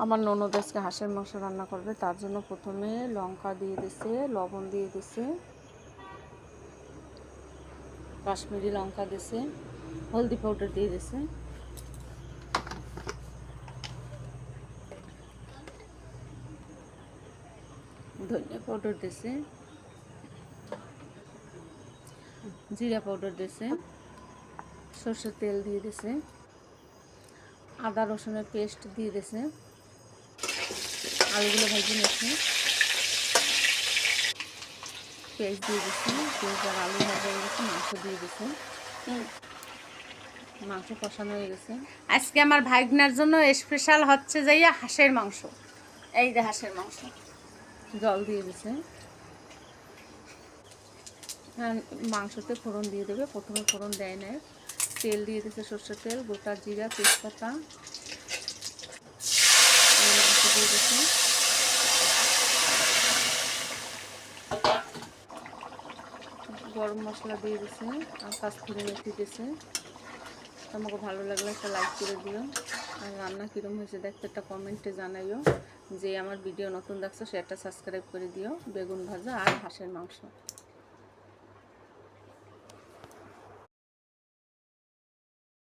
আমার ননদ আজকে হাঁসের মাংস রান্না করবে, তার জন্য প্রথমে লঙ্কা দিয়ে দিছে, লবণ দিয়ে দিছে, কাশ্মীরি লঙ্কা দিছে, হলদি পাউডার দিয়ে দিছে, ধনিয়া পাউডার দিছে, জিরা পাউডার দিছে, সরষের তেল দিয়ে দিছে, আদা রসুনের পেস্ট দিয়ে দিছে, আলুগুলো ভেজে নিয়েছে, পেঁয়াজ দিয়ে দিছে, পেঁয়াজ আর আলু ভাজা হয়ে গেছে, মাংস দিয়ে দিছে, মাংস কষানো হয়ে গেছে। আজকে আমার ভাগনার জন্য স্পেশাল হচ্ছে যাইয়া হাঁসের মাংস। এই যে হাঁসের মাংস, জল দিয়ে দিছে। হ্যাঁ, মাংসতে ফোড়ন দিয়ে দেবে। প্রথমে ফোড়ন দেয় না, তেল দিয়ে দিছে, সরষের তেল, গোটা জিরা, তেজপাতা, মাংস দিয়ে দিছে, গরম মশলা দিয়ে দিছে আর কাশ্মীরি মেথি দিছে। তোমাকে ভালো লাগলে একটা লাইক করে দিও, আর রান্না কীরকম হয়েছে দেখতে একটা কমেন্টে জানাইও। যে আমার ভিডিও নতুন দেখছো সে একটা সাবস্ক্রাইব করে দিও। বেগুন ভাজা আর হাঁসের মাংস।